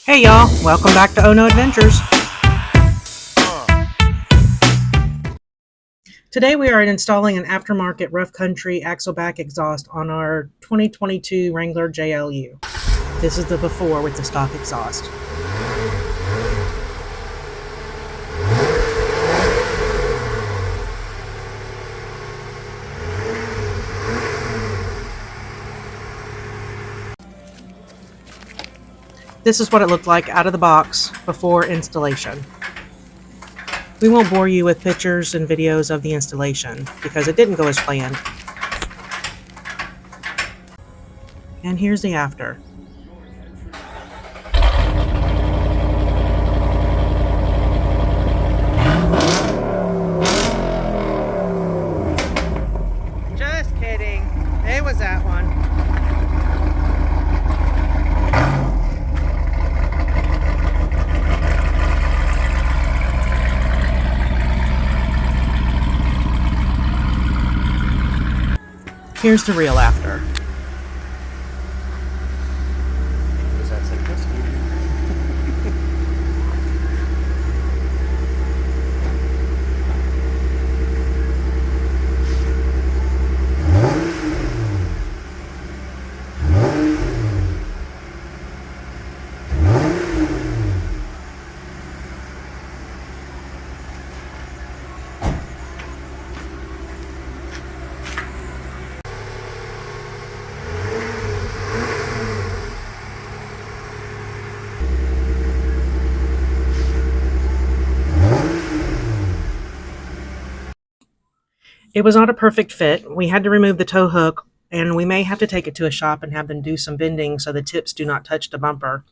Hey y'all, welcome back to Oh No Adventures. Today we are installing an aftermarket rough country axle back exhaust on our 2022 Wrangler JLU. This is the before with the stock exhaust. This is what it looked like out of the box before installation. We won't bore you with pictures and videos of the installation because it didn't go as planned. And here's the after. Just kidding. It was that one. Here's the real after. Was that simplicity? It was not a perfect fit. We had to remove the tow hook, and we may have to take it to a shop and have them do some bending so the tips do not touch the bumper.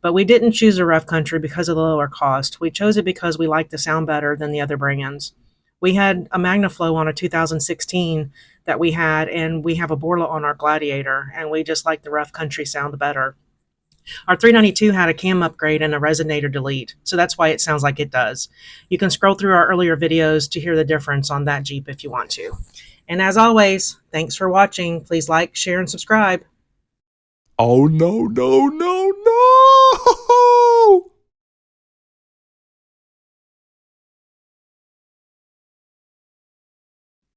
But we didn't choose a rough country because of the lower cost. We chose it because we like the sound better than the other brands. We had a MagnaFlow on a 2016 that we had, and we have a Borla on our Gladiator, and we just like the rough country sound better. Our 392 had a cam upgrade and a resonator delete, so that's why it sounds like it does. You can scroll through our earlier videos to hear the difference on that Jeep if you want to. And as always, thanks for watching. Please like, share, and subscribe. Oh, no, no, no.